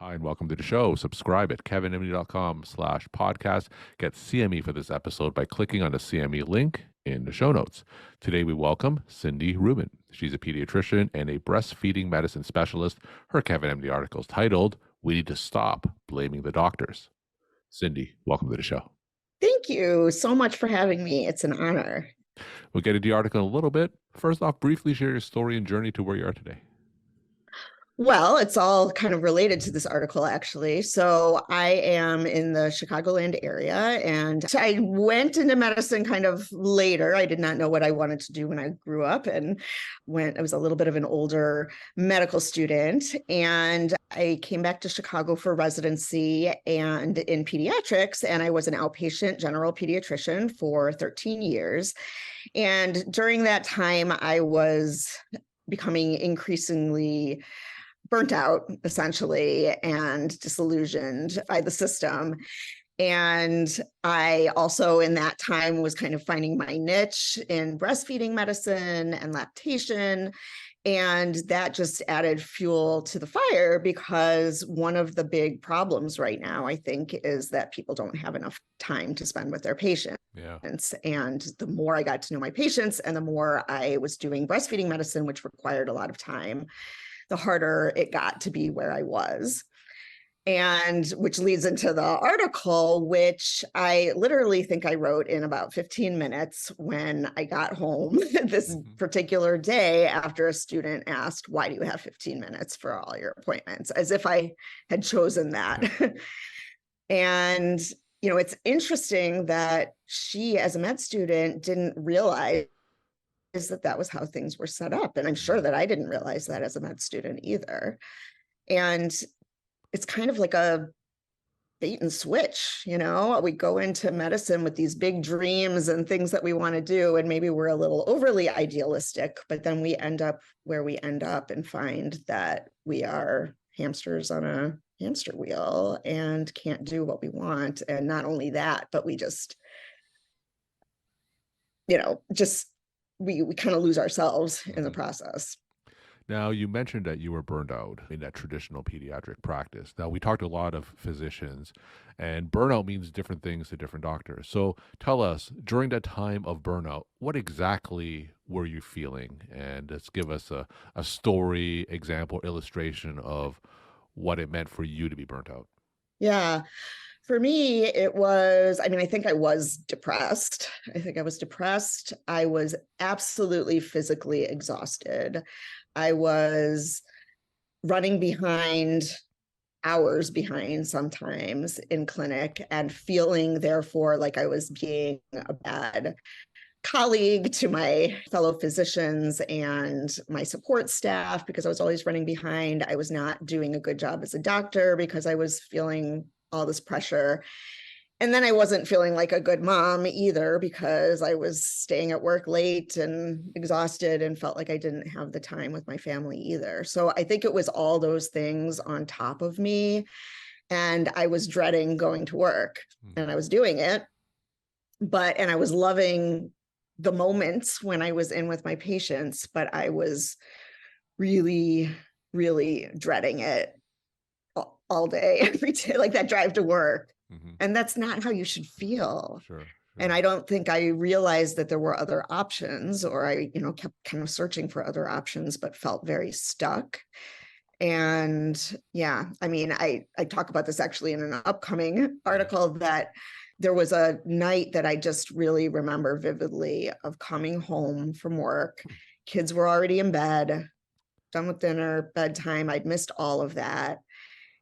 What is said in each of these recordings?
Hi, and welcome to the show. Subscribe at kevinmd.com/podcast. Get CME for this episode by clicking on the CME link in the show notes. Today, we welcome Cindy Rubin. She's a pediatrician and a breastfeeding medicine specialist. Her Kevin MD article is titled, "We Need to Stop Blaming the Doctors." Cindy, welcome to the show. Thank you so much for having me. It's an honor. We'll get into the article in a little bit. First off, briefly share your story and journey to where you are today. Well, it's all kind of related to this article, actually. So I am in the Chicagoland area, and I went into medicine kind of later. I did not know what I wanted to do when I grew up, and I was a little bit of an older medical student, and I came back to Chicago for residency and in pediatrics, and I was an outpatient general pediatrician for 13 years. And during that time, I was becoming increasingly burnt out, essentially, and disillusioned by the system. And I also, in that time, was kind of finding my niche in breastfeeding medicine and lactation. And that just added fuel to the fire, because one of the big problems right now, I think, is that people don't have enough time to spend with their patients. Yeah. And the more I got to know my patients and the more I was doing breastfeeding medicine, which required a lot of time, the harder it got to be where I was. And which leads into the article, which I literally think I wrote in about 15 minutes when I got home this particular day after a student asked, "Why do you have 15 minutes for all your appointments?" As if I had chosen that. And, it's interesting that she, as a med student, didn't realize that was how things were set up. And I'm sure that I didn't realize that as a med student either. And it's kind of like a bait and switch, we go into medicine with these big dreams and things that we want to do, and maybe we're a little overly idealistic, but then we end up where we end up and find that we are hamsters on a hamster wheel and can't do what we want. And not only that, but we just we kind of lose ourselves in the process. Now, you mentioned that you were burned out in that traditional pediatric practice. Now, we talked to a lot of physicians, and burnout means different things to different doctors. So tell us, during that time of burnout, what exactly were you feeling? And let's give us a story, example, illustration of what it meant for you to be burnt out. Yeah. For me, it was, I think I was depressed. I was absolutely physically exhausted. I was running hours behind sometimes in clinic, and feeling, therefore, like I was being a bad colleague to my fellow physicians and my support staff, because I was always running behind. I was not doing a good job as a doctor because I was feeling all this pressure. And then I wasn't feeling like a good mom either, because I was staying at work late and exhausted and felt like I didn't have the time with my family either. So I think it was all those things on top of me. And I was dreading going to work, and I was doing it. And I was loving the moments when I was in with my patients, but I was really, really dreading it all day, every day, like that drive to work. And that's not how you should feel. Sure. And I don't think I realized that there were other options, or I, kept kind of searching for other options, but felt very stuck. And yeah, I talk about this actually in an upcoming article, that there was a night that I just really remember vividly of coming home from work. Kids were already in bed, done with dinner, bedtime. I'd missed all of that.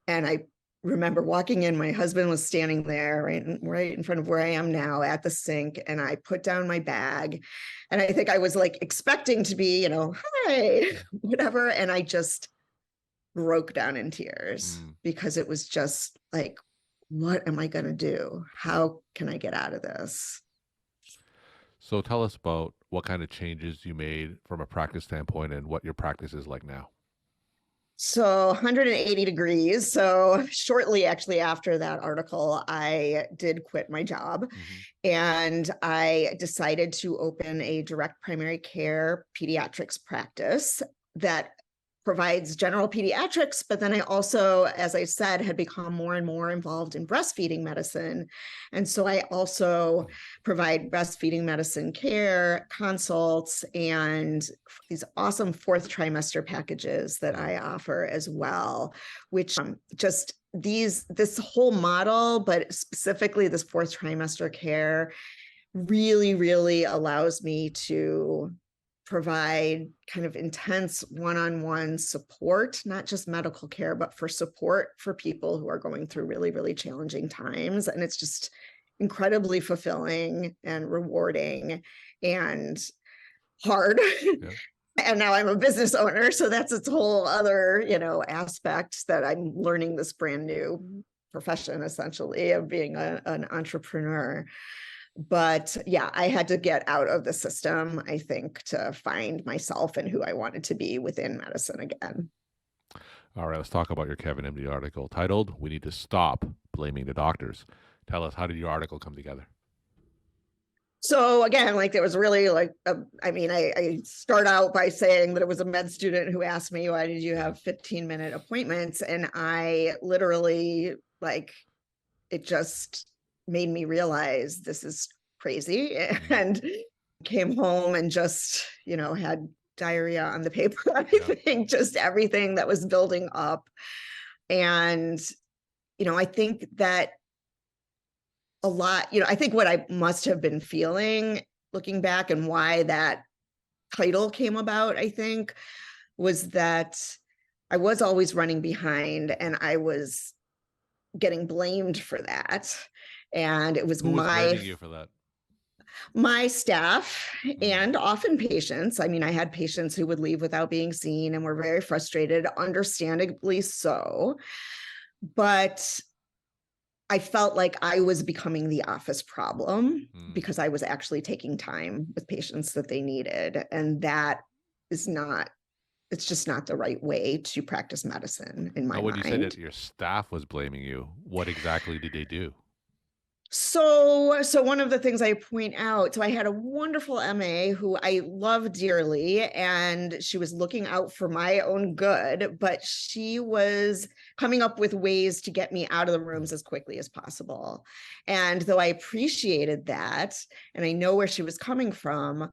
And I remember walking in, my husband was standing there right in front of where I am now at the sink. And I put down my bag, and I think I was like expecting to be, hi, whatever. And I just broke down in tears, because it was just like, what am I going to do? How can I get out of this? So tell us about what kind of changes you made from a practice standpoint and what your practice is like now. So 180 degrees. So shortly actually after that article, I did quit my job, and I decided to open a direct primary care pediatrics practice that provides general pediatrics, but then I also, as I said, had become more and more involved in breastfeeding medicine. And so I also provide breastfeeding medicine care, consults, and these awesome fourth trimester packages that I offer as well, which just this whole model, but specifically this fourth trimester care really, really allows me to provide kind of intense one-on-one support, not just medical care, but for support for people who are going through really, really challenging times. And it's just incredibly fulfilling and rewarding and hard. Yeah. And now I'm a business owner, so that's its whole other, aspect that I'm learning this brand new profession, essentially, of being an entrepreneur. But yeah, I had to get out of the system, I think, to find myself and who I wanted to be within medicine again. All right, let's talk about your Kevin MD article titled, "We Need to Stop Blaming the Doctors." Tell us, how did your article come together? So again, like, it was really like, I start out by saying that it was a med student who asked me, why did you have 15-minute appointments? And I literally, it just made me realize this is crazy, and came home and just, had diarrhea on the paper. I think just everything that was building up. And, I think that a lot, I think what I must have been feeling looking back, and why that title came about, I think, was that I was always running behind, and I was getting blamed for that. And it was Who was blaming you for that? my staff and often patients. I mean, I had patients who would leave without being seen and were very frustrated, understandably so. But I felt like I was becoming the office problem because I was actually taking time with patients that they needed. And that is not, it's just not the right way to practice medicine in my mind. When you said that your staff was blaming you, what exactly did they do? So one of the things I point out, so I had a wonderful MA who I love dearly, and she was looking out for my own good, but she was coming up with ways to get me out of the rooms as quickly as possible. And though I appreciated that, and I know where she was coming from,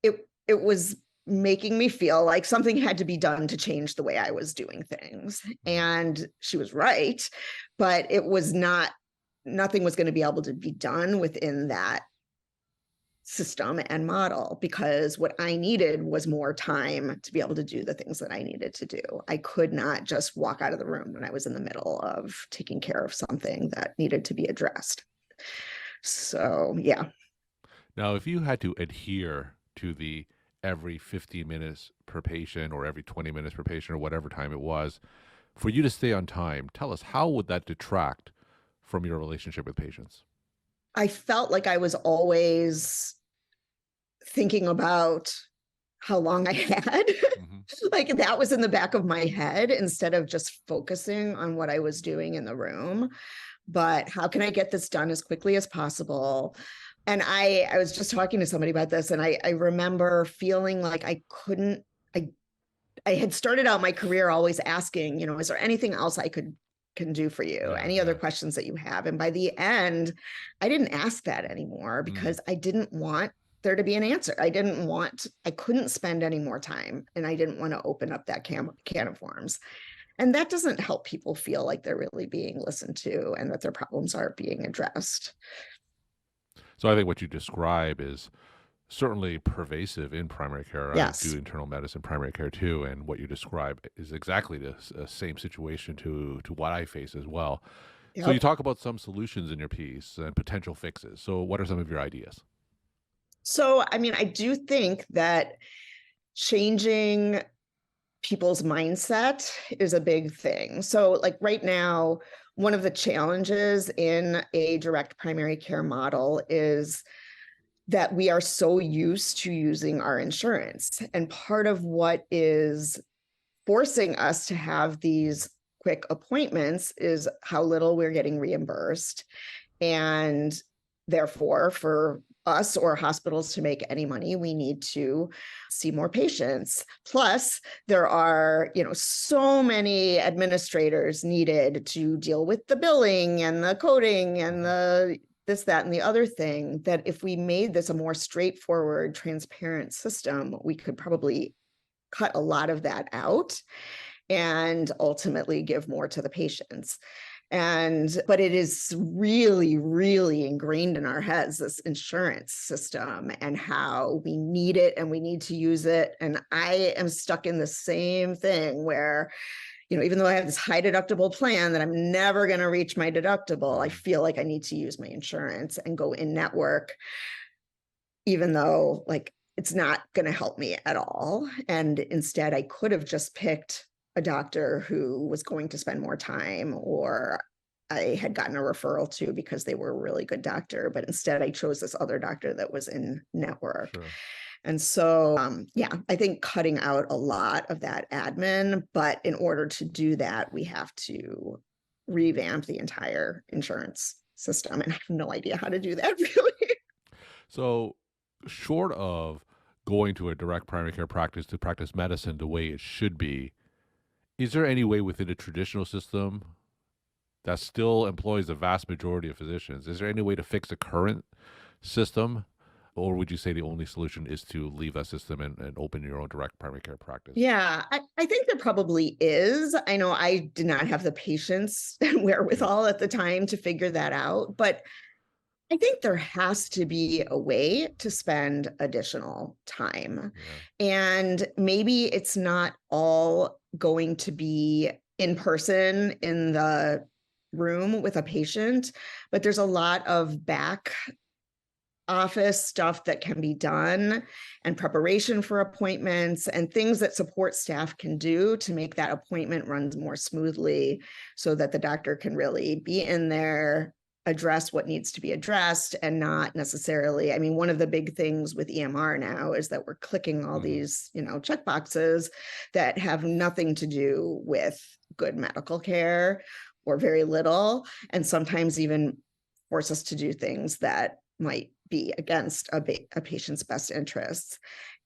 it was making me feel like something had to be done to change the way I was doing things. And she was right, but it was not, nothing was going to be able to be done within that system and model, because what I needed was more time to be able to do the things that I needed to do. I could not just walk out of the room when I was in the middle of taking care of something that needed to be addressed. So, yeah. Now, if you had to adhere to the every 15 minutes per patient or every 20 minutes per patient or whatever time it was, for you to stay on time, tell us, how would that detract from your relationship with patients? I felt like I was always thinking about how long I had. Like, that was in the back of my head instead of just focusing on what I was doing in the room. But how can I get this done as quickly as possible? And I was just talking to somebody about this, and I remember feeling like I couldn't, I had started out my career always asking, is there anything else I can do for you? Any other questions that you have? And by the end, I didn't ask that anymore, because I didn't want there to be an answer. I couldn't spend any more time, and I didn't want to open up that can of worms. And that doesn't help people feel like they're really being listened to and that their problems are being addressed. So I think what you describe is certainly pervasive in primary care. Yes. I do internal medicine, primary care too, and what you describe is exactly the same situation to what I face as well. Yep. So you talk about some solutions in your piece and potential fixes. So what are some of your ideas? So, I mean, I do think that changing people's mindset is a big thing. So, like, right now, one of the challenges in a direct primary care model is that we are so used to using our insurance. And part of what is forcing us to have these quick appointments is how little we're getting reimbursed. And therefore, for us or hospitals to make any money, we need to see more patients. Plus, there are, so many administrators needed to deal with the billing and the coding and the this, that, and the other thing, that if we made this a more straightforward, transparent system, we could probably cut a lot of that out and ultimately give more to the patients. But it is really, really ingrained in our heads, this insurance system and how we need it and we need to use it. And I am stuck in the same thing where, even though I have this high deductible plan that I'm never going to reach my deductible, I feel like I need to use my insurance and go in network, even though it's not going to help me at all. And instead, I could have just picked a doctor who was going to spend more time, or I had gotten a referral to because they were a really good doctor, but instead I chose this other doctor that was in network. Sure. And so, I think cutting out a lot of that admin, but in order to do that, we have to revamp the entire insurance system. And I have no idea how to do that really. So, short of going to a direct primary care practice to practice medicine the way it should be, is there any way within a traditional system that still employs the vast majority of physicians? Is there any way to fix the current system? Or would you say the only solution is to leave that system and open your own direct primary care practice? Yeah, I think there probably is. I know I did not have the patience and wherewithal at the time to figure that out, but I think there has to be a way to spend additional time. Yeah. And maybe it's not all going to be in person in the room with a patient, but there's a lot of back office stuff that can be done and preparation for appointments and things that support staff can do to make that appointment run more smoothly so that the doctor can really be in there, address what needs to be addressed, and not necessarily, one of the big things with EMR now is that we're clicking all these, check boxes that have nothing to do with good medical care or very little, and sometimes even force us to do things that might be against a patient's best interests.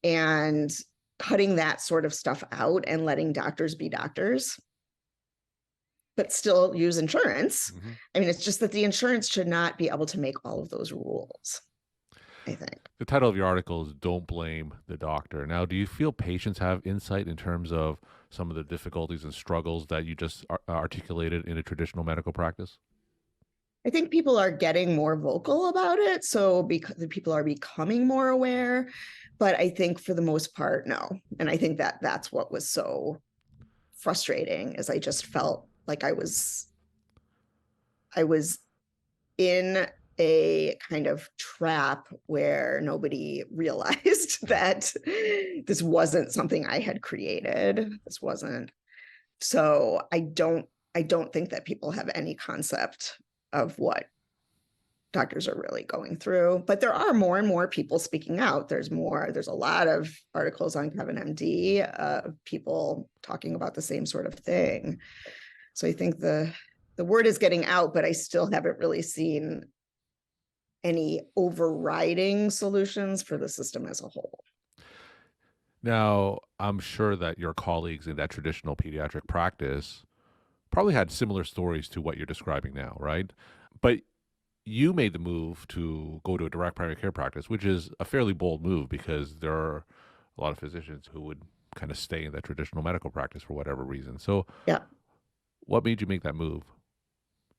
And cutting that sort of stuff out and letting doctors be doctors, but still use insurance. It's just that the insurance should not be able to make all of those rules, I think. The title of your article is Don't Blame the Doctor. Now, do you feel patients have insight in terms of some of the difficulties and struggles that you just articulated in a traditional medical practice? I think people are getting more vocal about it. So because the people are becoming more aware, but I think for the most part, no. And I think that that's what was so frustrating, is I just felt like I was in a kind of trap where nobody realized that this wasn't something I had created. This wasn't. So I don't think that people have any concept of what doctors are really going through, but there are more and more people speaking out. There's a lot of articles on Kevin MD, people talking about the same sort of thing. So I think the word is getting out, but I still haven't really seen any overriding solutions for the system as a whole. Now, I'm sure that your colleagues in that traditional pediatric practice probably had similar stories to what you're describing now, right? But you made the move to go to a direct primary care practice, which is a fairly bold move because there are a lot of physicians who would kind of stay in that traditional medical practice for whatever reason. So, yeah, what made you make that move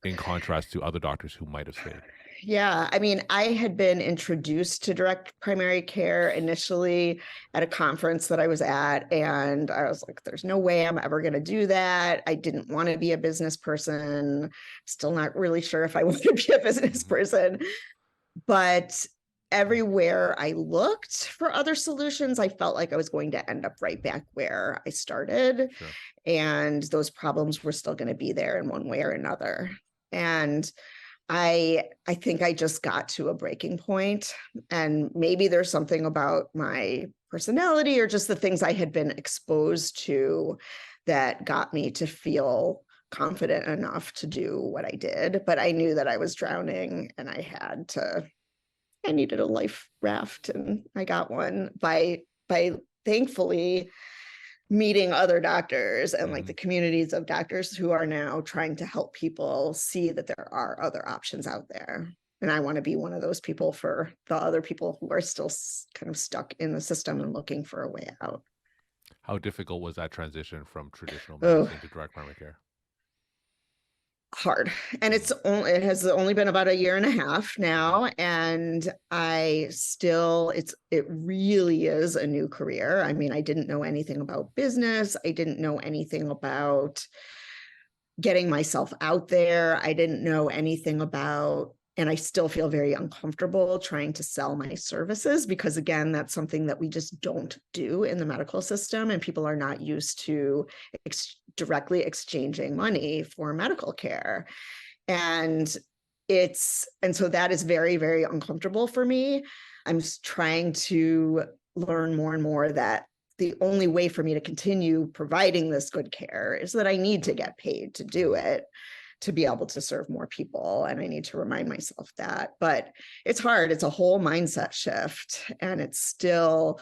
in contrast to other doctors who might have stayed? Yeah, I had been introduced to direct primary care initially at a conference that I was at, and I was like, there's no way I'm ever going to do that. I didn't want to be a business person. Still not really sure if I want to be a business person. But everywhere I looked for other solutions, I felt like I was going to end up right back where I started. Sure. And those problems were still going to be there in one way or another. And I think I just got to a breaking point, and maybe there's something about my personality or just the things I had been exposed to that got me to feel confident enough to do what I did. But I knew that I was drowning and I had to I needed a life raft, and I got one by thankfully meeting other doctors and like Hmm. the communities of doctors who are now trying to help people see that there are other options out there. And I want to be one of those people for the other people who are still kind of stuck in the system and looking for a way out. How difficult was that transition from traditional Oh, medicine to direct primary care? hard. And Mm. it has only been about a year and a half Hmm. now, and it really is a new career. I mean, I didn't know anything about business. I didn't know anything about getting myself out there. I didn't know anything about, and I still feel very uncomfortable trying to sell my services because, again, that's something that we just don't do in the medical system. And people are not used to directly exchanging money for medical care. And and so that is very, very uncomfortable for me. I'm trying to learn more and more that the only way for me to continue providing this good care is that I need to get paid to do Hmm. it, to be able to serve more people. And I need to remind myself that. But it's hard. It's a whole mindset shift. And it's still,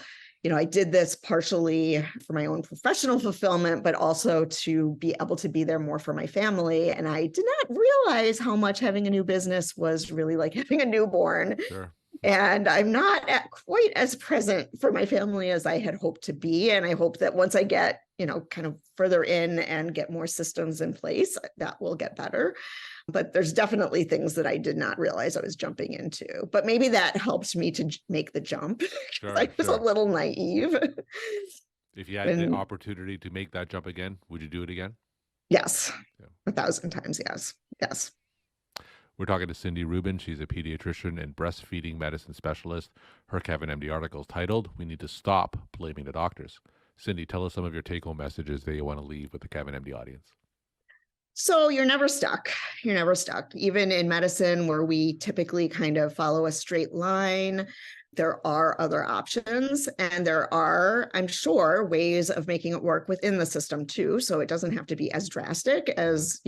I did this partially for my own professional fulfillment, but also to be able to be there more for my family. And I did not realize how much having a new business was really like having a newborn. Sure. And I'm not quite as present for my family as I had hoped to be. And I hope that once I get, kind of further in and get more systems in place, that will get better. But there's definitely things that I did not realize I was jumping into. But maybe that helped me to make the jump because I Sure. was a Sure. little naive. If you had the And opportunity to make that jump again, would you do it again? yes, Yeah. 1,000 times, yes. Yes. We're talking to Cindy Rubin. She's a pediatrician and breastfeeding medicine specialist. Her Kevin MD article is titled, "We Need to Stop Blaming the Doctors." Cindy, tell us some of your take home messages that you want to leave with the Kevin MD audience. So you're never stuck. You're never stuck. Even in medicine, where we typically kind of follow a straight line, there are other options. And there are, I'm sure, ways of making it work within the system too. So it doesn't have to be as drastic Hmm. as,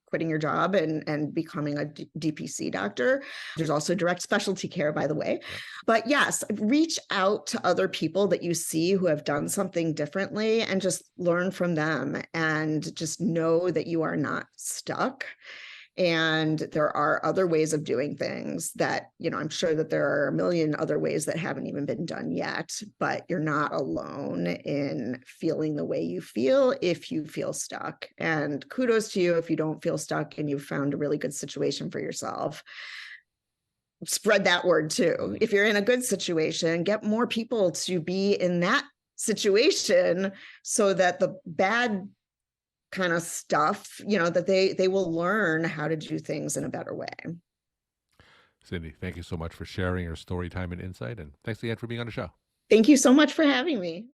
quitting your job and becoming a DPC doctor. There's also direct specialty care, by the way. Yep. But yes, reach out to other people that you see who have done something differently and just learn from them and just know that you are not stuck. And there are other ways of doing things that, I'm sure that there are a million other ways that haven't even been done yet, but you're not alone in feeling the way you feel if you feel stuck. And kudos to you if you don't feel stuck and you've found a really good situation for yourself. Spread that word too. Hmm. If you're in a good situation, get more people to be in that situation so that the bad kind of stuff, that they will learn how to do things in a better way. Cindy, thank you so much for sharing your story time and insight. And thanks again for being on the show. Thank you so much for having me.